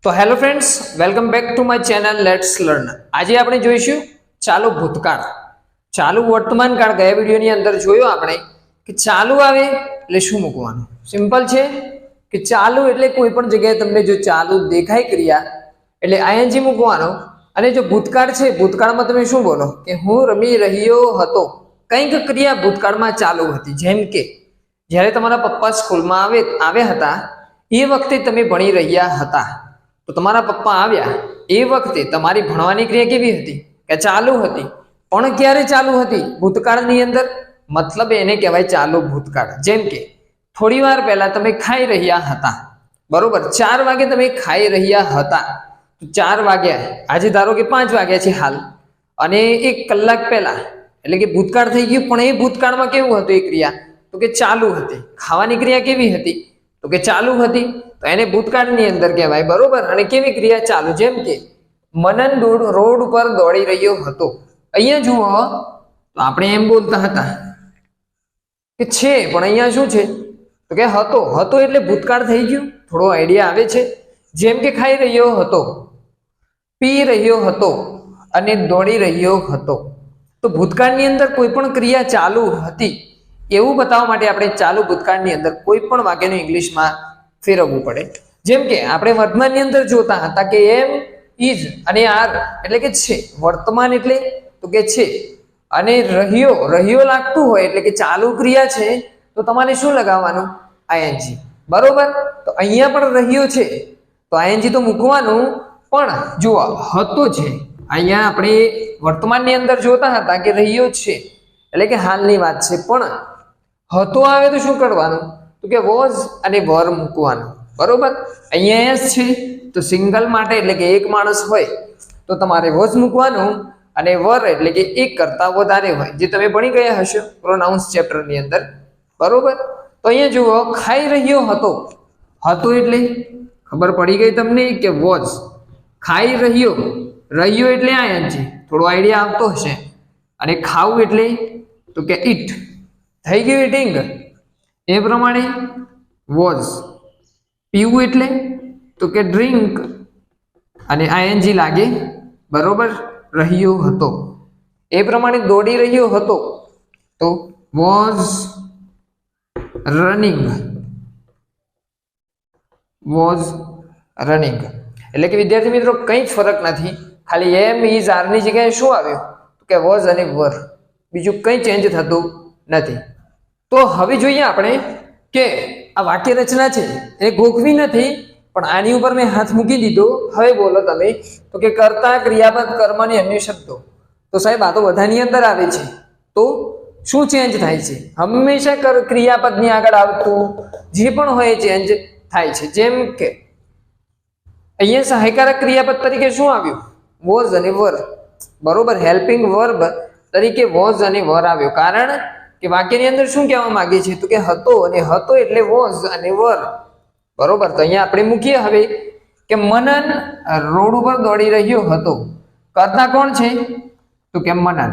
તો hello friends, welcome back to my channel let's learn. આજે આપણે જોઈશું ચાલુ ભૂતકાળ, ચાલુ વર્તમાન કાળ. ગયા વિડીયોની અંદર જોયો આપણે કે ચાલુ આવે એટલે શું મૂકવાનું. સિમ્પલ છે કે ચાલુ એટલે કોઈ પણ જગ્યાએ તમને જો ચાલુ દેખાય ક્રિયા એટલે આઈએનજી મૂકવાનો. અને જો ભૂતકાળ છે, ભૂતકાળમાં તમે શું બોલો કે હું રમી રહ્યો હતો. કંઈક ક્રિયા ભૂતકાળમાં ચાલુ હતી, જેમ કે જ્યારે તમારા પપ્પા સ્કૂલમાં આવ્યા હતા એ વખતે તમે ભણી રહ્યા હતા. તો તમારા પપ્પા આવ્યા એ વખતે તમારી ભણવાની ક્રિયા કેવી હતી કે ચાલુ હતી. પણ ક્યારે ચાલુ હતી? ભૂતકાળની અંદર. મતલબ એને કહેવાય ચાલુ ભૂતકાળ. જેમ કે થોડી વાર પહેલા તમે ખાઈ રહ્યા હતા, બરોબર? 4 વાગે તમે ખાઈ રહ્યા હતા. 4 વાગ્યા, આજે ધારો કે 5 વાગ્યા છે હાલ, અને 1 કલાક પહેલા એટલે કે ભૂતકાળ થઈ ગયું. પણ એ ભૂતકાળમાં કેવું હતું એ ક્રિયા? તો કે ચાલુ હતી. ખાવાની ક્રિયા કેવી હતી? તો કે ચાલુ હતી. તો એને ભૂતકાળની અંદર કહેવાય, બરોબર? અને કેવી ક્રિયા? ચાલુ. જેમ કે મનન રોડ ઉપર દોડી રહ્યો હતો. અહીંયા જુઓ તો આપણે એમ બોલતા હતા કે છે, પણ અહીંયા શું છે તો કે હતો. હતો એટલે ભૂતકાળ થઈ ગયું. થોડો આઈડિયા આવે છે. જેમ કે ખાઈ રહ્યો હતો, પી રહ્યો હતો અને દોડી રહ્યો હતો. તો ભૂતકાળની અંદર કોઈ પણ ક્રિયા ચાલુ હતી એવું બતાવવા માટે આપણે ચાલુ ભૂતકાળની અંદર કોઈ પણ વાક્યનું ઇંગ્લિશમાં ફેરવવું પડે. જેમ કે આપણે વર્તમાનની અંદર જોતા હતા કે એમ, ઇઝ અને આર એટલે કે છે. વર્તમાન એટલે તો કે છે, અને રહ્યો લાગતું હોય એટલે કે ચાલુ ક્રિયા છે તો તમારે શું લગાવવાનું? આઈએનજી, બરોબર? તો અહીંયા પણ રહ્યો છે તો આઈએનજી તો મૂકવાનું. પણ જુઓ હતો છે, અહીંયા આપણે વર્તમાનની અંદર જોતા હતા કે રહ્યો છે એટલે કે હાલની વાત છે. પણ હતો આવે તો શું કરવાનું? તો કે વોઝ અને વર મૂકવાનું, બરોબર? અહીંયા એસ છે તો સિંગલ માટે એટલે કે એક માણસ હોય તો તમારે વોઝ મૂકવાનું, અને વર એટલે કે એક કરતા વધારે હોય, જે તમે ભણી ગયા હશો પ્રોનાઉન્સ ચેપ્ટરની અંદર, બરોબર? તો અહીંયા જુઓ ખાઈ રહ્યો હતો. હતો એટલે ખબર પડી ગઈ તમને કે વોઝ. ખાઈ રહ્યો એટલે આઈએનજી, થોડો આઈડિયા આવતો હશે. અને ખાવું એટલે તો કે ઈટ, થઈ ગયું ઈટિંગ. એ પ્રમાણે વોઝ. પીવું એટલે તો કે ડ્રિંક, અને આઈએનજી લાગે, બરોબર? રહ્યો હતો. એ પ્રમાણે દોડી રહ્યો હતો તો વોઝ રનિંગ. વોઝ રનિંગ એટલે કે વિદ્યાર્થી મિત્રો કંઈ જ ફરક નથી. ખાલી એમ, ઇઝ, આરની જગ્યાએ શું આવ્યું તો કે વોઝ અને વર. બીજું કંઈ ચેન્જ થતું નથી. તો હવે જોઈએ આપણે કે આ વાક્ય રચના છે એ ગોખવી નથી, પણ આની ઉપર મેં હાથ મૂકી દીધો. હવે બોલો તમે તો કે કર્તા, ક્રિયાપદ, કર્મની અન્ય શબ્દો. તો સાહેબ આ તો બધાની અંદર આવે છે, તો શું ચેન્જ થાય છે? હંમેશા ક્રિયાપદની આગળ આવતું જે પણ હોય ચેન્જ થાય છે. જેમ કે અહીંયા સહાયકારક ક્રિયાપદ તરીકે શું આવ્યું? વોઝ અને વર, બરોબર? હેલ્પિંગ વર્બ તરીકે વોઝ અને વર આવ્યો. કારણ કે વાક્યની અંદર શું કહેવા માંગે છે તો કે હતો, અને હતો એટલે વોઝ અને વર, બરોબર? તો અહીંયા આપણે મૂકીએ હવે કે મનન રોડ ઉપર દોડી રહ્યો હતો. કરતા કોણ છે તો કે મનન,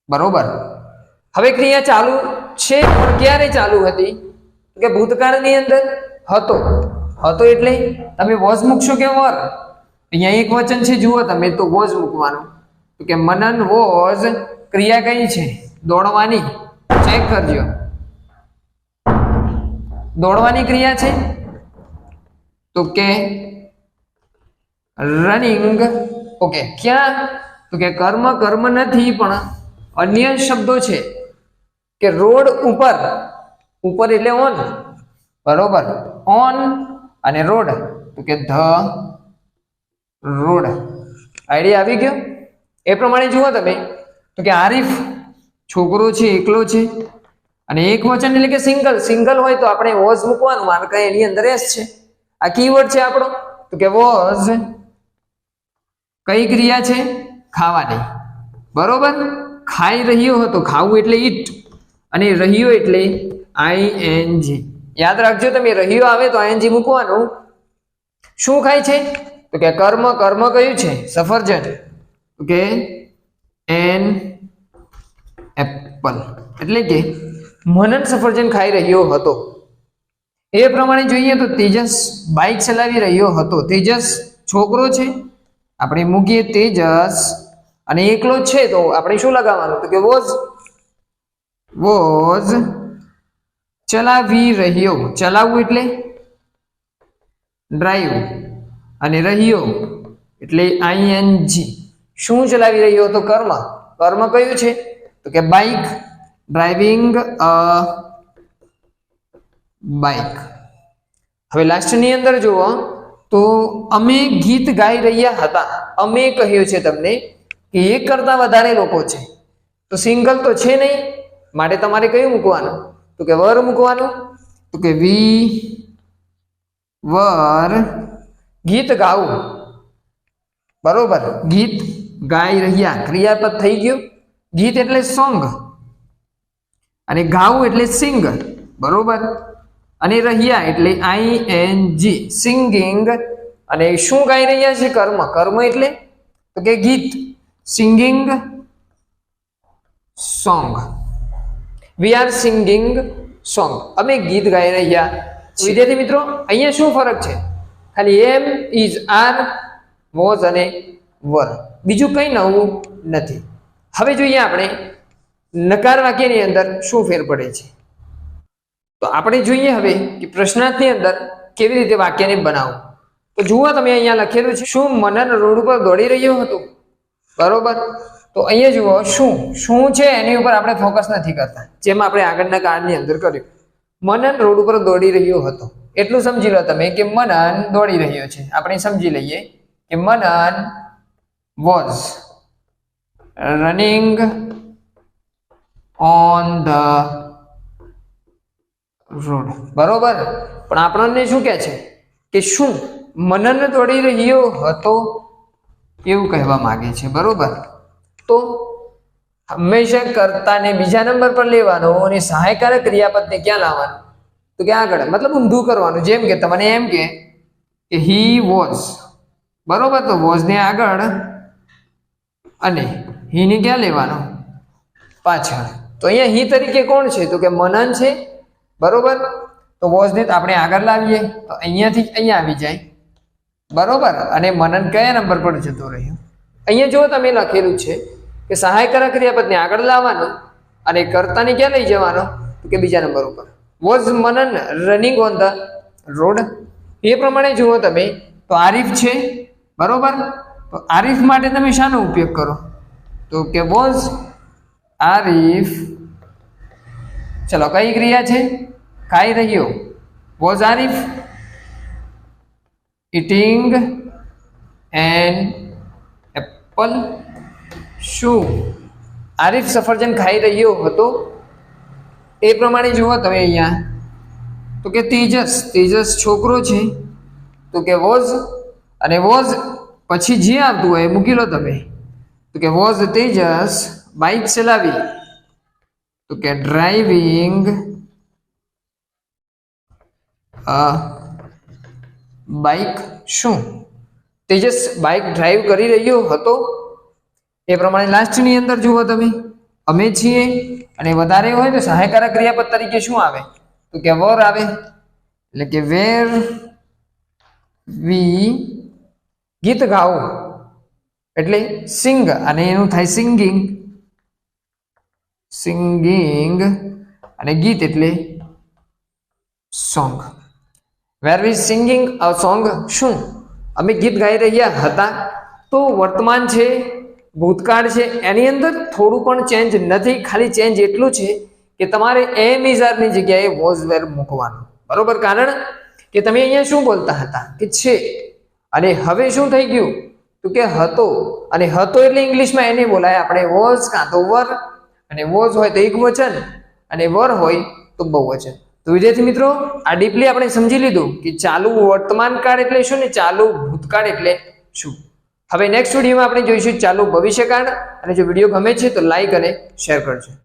બરોબર? હવે ક્રિયા ચાલુ છે, પણ ક્યારે ચાલુ હતી કે ભૂતકાળની અંદર હતો. હતો એટલે તમે વોઝ મૂકશો કે વર? અહીંયા એક વચન છે, જુઓ તમે, તો વોઝ મૂકવાનું. તો કે મનન વોઝ. ક્રિયા કઈ છે? દોડવાની. ચેક કરજો, દોડવાની ક્રિયા છે. તો કે રનિંગ. ઓકે, ક્યાં? તો કે કર્મ નથી, પણ અન્ય શબ્દો છે કે રોડ ઉપર. ઉપર એટલે ઓન, બરોબર? ઓન અને રોડ તો કે ધ રોડ. આઈડિયા આવી ગયો? એ પ્રમાણે જુઓ તમે તો કે આરીફ છોકરો છે, એકલો છે, અને એક વચન એટલે કે સિંગલ હોય તો આપણે વોઝ મૂકવાનું, કારણ કે એની અંદર એસ છે. આ કીવર્ડ છે આપણો. તો કે વોઝ કઈ ક્રિયા છે? ખાવાની, બરોબર? ખાઈ રહ્યો હતો. ખાવું એટલે ઈટ, અને રહ્યો એટલે આઈએનજી. યાદ રાખજો તમે, રહ્યો આવે તો આઈએનજી મૂકવાનું. શું ખાય છે તો કે કર્મ કયું છે? સફરજન. તો કે એન એપલ એટલે કે મનન સફરજન ખાઈ રહ્યો હતો. એ પ્રમાણે જોઈએ તો તેજસ બાઇક ચલાવી રહ્યો હતો. તેજસ છોકરો છે, આપણે મૂકીએ તેજસ, અને એકલો જ છે તો આપણે શું લગાવવાનું? તો કે વોઝ ચલાવી રહ્યો. ચલાવવું એટલે ડ્રાઈવ, અને રહ્યો એટલે આઈએનજી. શું ચલાવી રહ્યો હતો? કર્મ. કર્મ કયું છે? તો કે બાઇક, ડ્રાઇવિંગ અ બાઇક. હવે લાસ્ટની અંદર જુઓ તો અમે ગીત ગાઈ રહ્યા હતા. અમે કહ્યું છે તમને કે એક કરતા વધારે લોકો છે, તો સિંગલ તો છે નહીં, માટે તમારે કયું મૂકવાનું? તો કે વર મૂકવાનું. તો કે વી વર ગીત ગાવું. બરોબર, ગીત ગાઈ રહ્યા, ક્રિયાપદ થઈ ગયું. ગીત એટલે સોંગ, અને ગાવું એટલે સિંગ. બરોબર, અને રહ્યા એટલે આઈએનજી, સિંગિંગ. અને શું ગાઈ રહ્યા છે? કર્મ. કર્મ એટલે તો કે ગીત, singing song. We are singing song. અમે ગીત ગાઈ રહ્યા. વિદ્યાર્થી મિત્રો, અહીંયા શું ફરક છે? ખાલી એમ, ઇઝ, આર, વોઝ અને વર, બીજું કંઈ નવું નથી. હવે જોઈએ આપણે નકાર વાક્યની અંદર શું ફેર પડે છે. તો આપણે જોઈએ હવે કે પ્રશ્નાર્થની અંદર કેવી રીતે વાક્યને બનાવવું. તો જુઓ તમે, અહીંયા લખેલું છે, શું મનન રોડ ઉપર દોડી રહ્યો હતો? બરોબર, તો અહીંયા જુઓ શું છે એની ઉપર આપણે ફોકસ નથી કરતા, જેમ આપણે આગળના કાળની અંદર કર્યું. મનન રોડ ઉપર દોડી રહ્યો હતો, એટલું સમજી લો તમે કે મનન દોડી રહ્યો છે. આપણે સમજી લઈએ કે Manan was running on the road. બરોબર, પણ આપણને શું કહે છે કે શું મનન દોડી રહ્યો હતો એવું કહેવા માંગે છે. બરોબર, તો હંમેશા કર્તાને બીજા નંબર પર લેવાનો અને સહાયકારક ક્રિયાપદને ક્યાં લાવવાનું? તો કે આગળ, મતલબ ઊંધું કરવાનું. જેમ કે તમને એમ કે હી વોઝ. બરોબર, તો વોઝ ને આગળ અને હી ને ક્યાં લેવાનો? પાછળ. તો અહીંયા હી તરીકે કોણ છે? તો કે મનન છે. બરોબર, તો વોઝ ને આપણે આગળ લાવીએ તો અહીંયાથી અહીંયા આવી જાય. બરોબર, અને મનન કયા નંબર પર જતો રહ્યો? અહીંયા જો તમે લખેલું છે કે સહાયકારક ક્રિયાપદને આગળ લાવવાનું અને કર્તાને ક્યાં લઈ જવાનો? તો કે બીજા નંબર ઉપર. Was Manan running on the road. એ પ્રમાણે જુઓ તમે તો આરીફ છે. બરોબર, તો આરીફ માટે તમે શાનો ઉપયોગ કરો? તો કે વોઝ આરીફ. ચલો, કઈ ક્રિયા છે? ખાઈ રહ્યો. Was Arif eating an apple. શું આરીફ સફરજન ખાઈ રહ્યો હતો? એ પ્રમાણે જુઓ તમે અહીંયા તો કે તેજસ છોકરો છે, તો કે વોઝ, અને વોઝ પછી જે આવતું હોય એ મૂકી લો તમે. તો કે વોઝ તેજસ બાઇક ચલાવી. તો કે ડ્રાઇવિંગ બાઇક. શું તેજસ બાઇક ડ્રાઈવ કરી રહ્યો હતો? એ પ્રમાણે લાસ્ટની અંદર જુઓ તમે, અમે છીએ, અને વધારે હોય તો સહાયકારક ક્રિયાપદ તરીકે શું આવે? તો કે વર આવે. એટલે કે વેર વી ગીત ગાવું એટલે સિંગ, અને એનું થાય સિંગિંગ, અને ગીત એટલે song. Where we singing a song. શું અમે ગીત ગાઈ રહ્યા હતા? તો વર્તમાન છે, ભૂતકાળ છે, એની અંદર થોડું પણ ચેન્જ નથી. ખાલી ચેન્જ એટલું છે કે તમારે એમ ઇઝ આર ની જગ્યાએ વોઝ વેર મૂકવાનું. બરોબર, કારણ કે તમે અહીંયા શું બોલતા હતા કે છે, અને હવે શું થઈ ગયું? તો કે હતો. અને હતો એટલે ઇંગ્લિશમાં એને બોલાય આપણે વોઝ કાં તો વર, અને વોઝ હોય તો એક વચન, અને વર હોય તો બહુવચન. તો વિદ્યાર્થી મિત્રો, આ ડીપલી આપણે સમજી લીધું કે ચાલુ વર્તમાન કાળ એટલે શું ને ચાલુ ભૂતકાળ એટલે શું. હવે નેક્સ્ટ વિડીયોમાં આપણે જોઈશું ચાલુ ભવિષ્યકાળ. અને જો વિડીયો ગમે છે તો લાઈક અને શેર કરજો.